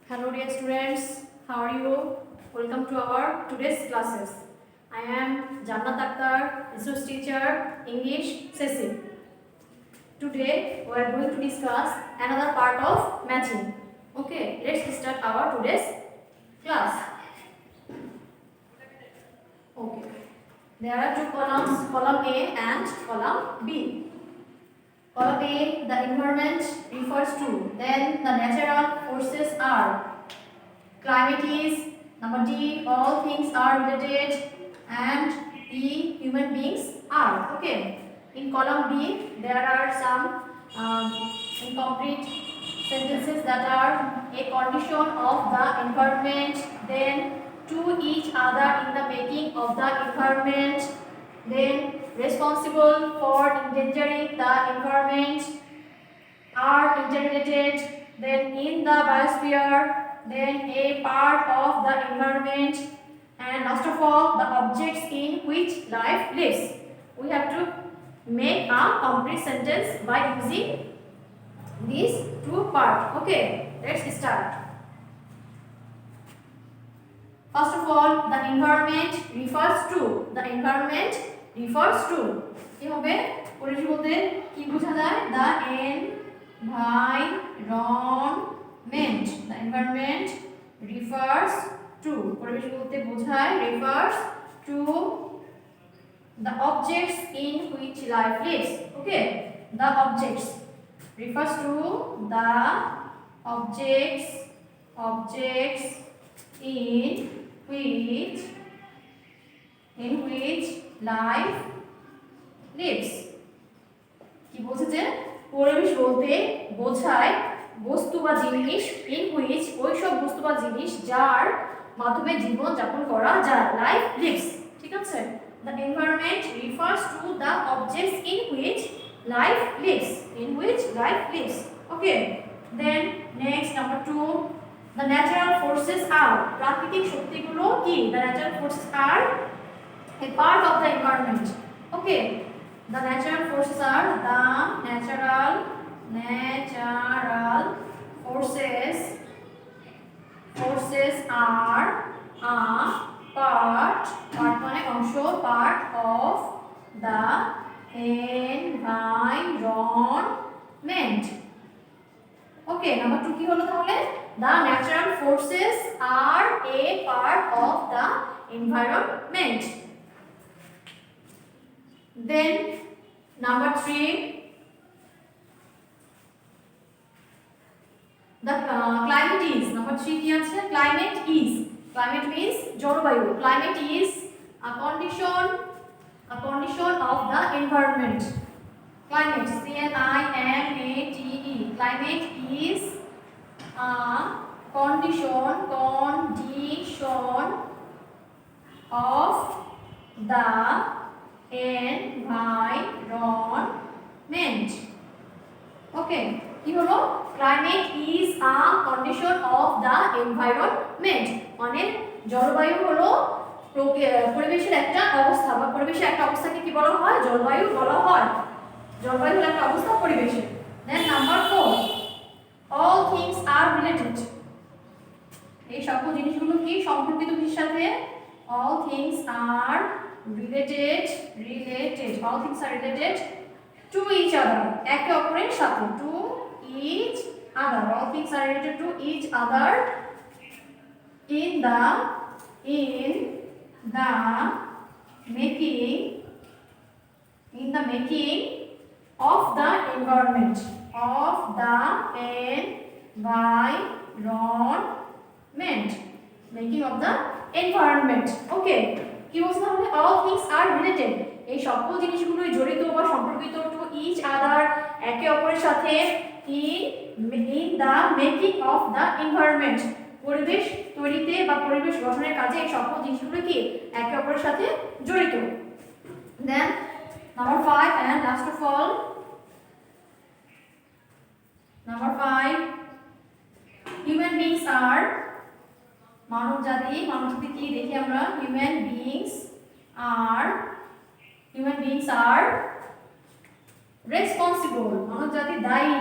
Hello dear students, how are you? Welcome to our today's classes. I am Jannat Akhtar, resource teacher, English session. Today we are going to discuss another part of matching. Okay, let's start our today's class. Okay, there are two columns, column A and column B. Column A, the environment refers to, then the natural forces are. Climate is, number D, all things are related, and E, human beings are. Okay. In column B, there are some incomplete sentences that are a condition of the environment, then to each other in the making of the environment, then responsible for endangering the environment, are interrelated, then in the biosphere, then a part of the environment, and last of all the objects in which life lives. We have to make a complete sentence by using these two parts. Okay, let's start. First of all, the environment refers to. The environment refers to. কি হবে? পরিবেশ বলতে কি বোঝা যায়? The environment. The environment refers to. পরিবেশ বলতে বোঝায় refers to the objects in which life lives. Okay, the objects refers to the objects in which life lives. কি বলছে? পরিবেশ বলতে বোঝায় বস্তু বা জিনিস in which ওই সব বস্তু বা জিনিস যার মাধ্যমে জীবন যাপন করা যায়, life lives. ঠিক আছে? The environment refers to the objects in which life lives. Okay. Then next, number 2, the natural forces are. প্রাকৃতিক শক্তিগুলো কি? The natural forces are a part of the environment. Okay. The natural forces are the natural forces are a part মানে অংশ, part of the environment. Okay, number 2 কি হলো তাহলে? The natural forces are a part of the environment. Then number 3, the climate is. Number 3 কি আছে? Climate means জলবায়ু. Climate is a condition of the environment. Climate, CLIMATE. Climate is a condition of the environment. Okay, কি হলো? Climate is a condition of the environment. মানে জলবায়ু হলো পরিবেশের একটা অবস্থা বা পরিবেশের একটা অবস্থাকে কি বলা হয়? জলবায়ু বলা হয়। জলবায়ু হলো একটা অবস্থা পরিবেশের। Then number 4, all things are related. এই সকল জিনিসগুলো কি সম্পর্কিত কিসের সাথে? All things are related. All things are related to each other. একে অপরের সাথে, to each other. All things are related to each other in the making of the environment. Making of the environment. Okay, কি বলছে তাহলে? all things are related. এই সকল জিনিসগুলোই জড়িত বা সম্পর্কিত to each other, একে অপরের সাথে, in the making of the environment. পরিবেশ তৈরিতে বা পরিবেশ গঠনের কাজে এই সকল জিনিসগুলো কি একে অপরের সাথে জড়িত. Then number 5 and last of all, number 5, human beings are. মানব জাতি কি দেখি আমরা? human beings are responsible. মানব জাতি দায়ী,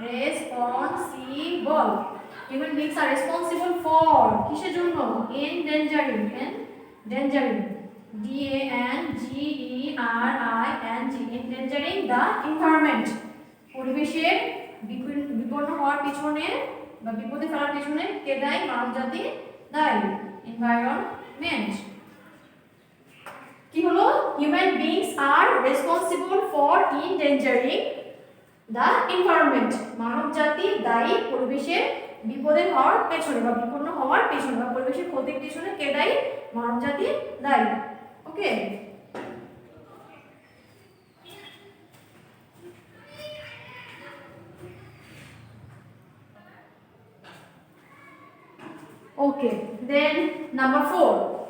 responsible human beings are responsible for কিসের জন্য endangering D A N G E R I N G endangering the environment পরিবেশের বিপন্ন হওয়ার পিছনে বা বিপদে ফেলার পিছনে কে দায়ী মানবজাতি দায়ী environment কি হলো human beings are responsible for endangering the environment মানবজাতি দায়ী পরিবেশের বিপদে হওয়ার পেছনে বা বিপন্ন হওয়ার পেছনে বা পরিবেশের ক্ষতির পেছনে কে দায়ী মানবজাতি দায়ী ওকে Okay, then number 4.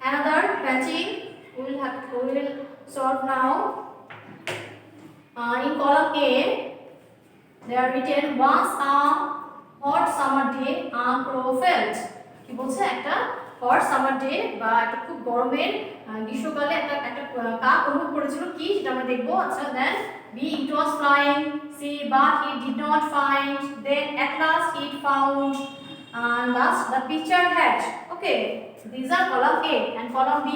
Another patching we will solve now. In column A, they are written once a hot summer day a crow felt. কি বলছে একটা hot summer day বা একটা খুব গরমের গ্রীষ্মকালে একটা কাক অনুভব করেছিল কি সেটা আমরা দেখব আচ্ছা then B it was flying C but it did not find then at last it found and last the pitcher had okay these are column A and column B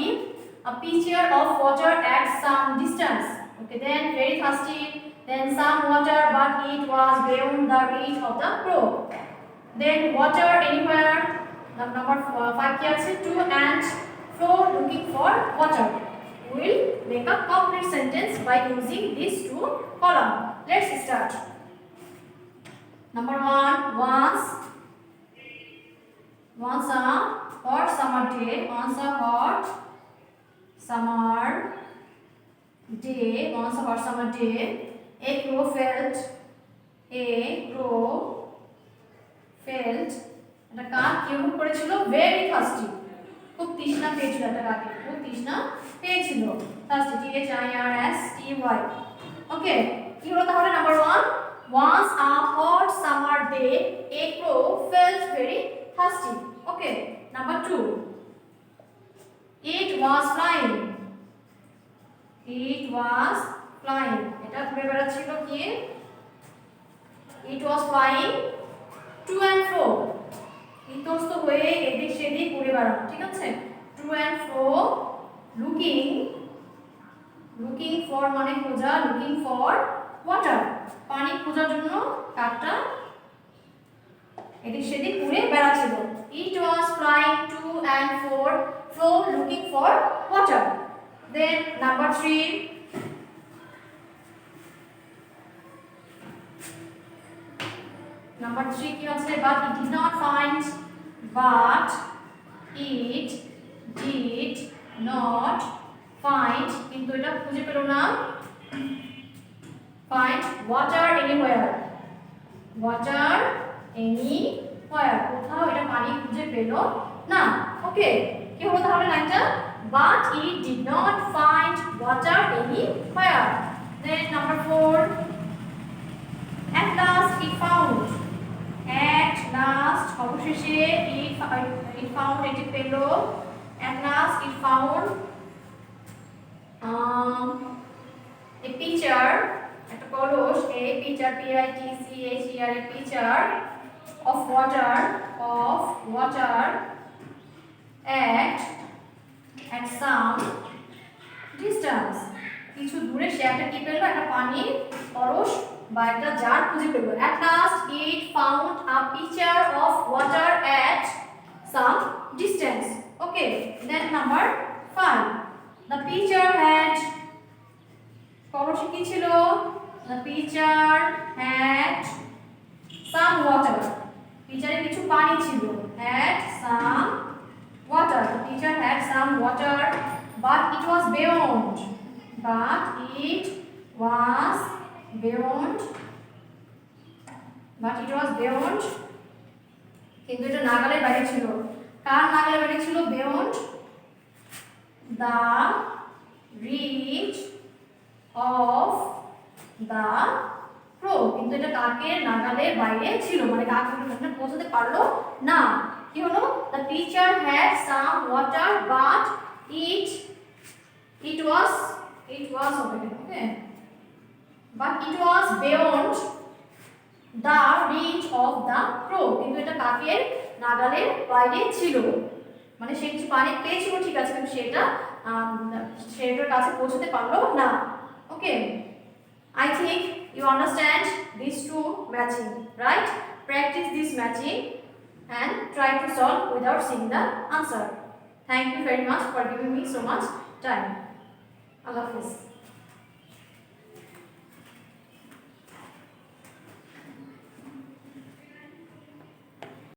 a pitcher of water at some distance okay then very thirsty then some water but it was beyond the reach of the crow then water anywhere number 5 কি আছে to and fro looking for water will make a complete sentence by using these two columns let's start number 1 once a hot summer day once a hot summer day a crow felt একটা কাক কি অনুভব করেছিল very thirsty খুব তৃষ্ণা পেয়েছিল একটা কাকে খুব তৃষ্ণা পেয়েছিল thirsty T H I R S T Y ওকে কি হলো তাহলে number 1 once a hot summer day a crow felt very thirsty okay number 2 it was flying এটা ঘুরে বেড়াচ্ছিল কি it was flying to and fro ইতস্ত হয়ে এদিক সেদিক ঘুরে বেড়ানো ঠিক আছে to and fro looking for মানে খোঁজা looking for water পানি খোঁজার জন্য কাকটা এদিক সেদিক ঘুরে বেড়াচ্ছিল it was flying to and fro looking for water then number 3 কি আছে but it did not find কিন্তু এটা খুঁজে পেল না find water anywhere কোথাও এটা পানি খুঁজে পেল না ওকে কি হলো তাহলে লাইনটা but it did not find water anywhere then number 4 at last it found অবশেষে it found এটি পেল at last it found a pitcher একটা কলস a pitcher P I T C H E R a pitcher of water at some distance কিছু দূরে সে একটা কি পেল একটা পানির কলস বা একটা জার খুঁজে পেল at last it found a pitcher of water at some distance okay then number 5 the pitcher had কলসে কি ছিল the pitcher had some water pitcher এ কিছু পানি ছিল had some water the pitcher had some water but it was beyond কিন্তু এটা নাগালের বাইরে ছিল কার নাগালের বাইরে ছিল beyond the reach of the crow কিন্তু এটা কাকের নাগালের বাইরে ছিল মানে কাক ওখানে পৌঁছাতে পারলো না কি হলো the teacher had some water but it was okay but it was beyond the reach of the crow, কিন্তু এটা কাকের নাগালের বাইরে ছিল, মানে সে কিছু পানি পেয়েছিল ঠিক আছে, কিন্তু সেটার কাছে পৌঁছতে পারলো না। ওকে, I think you understand these two matching, right? Practice this matching and try to solve without seeing the answer. Thank you very much for giving me so much time. Allah Hafiz.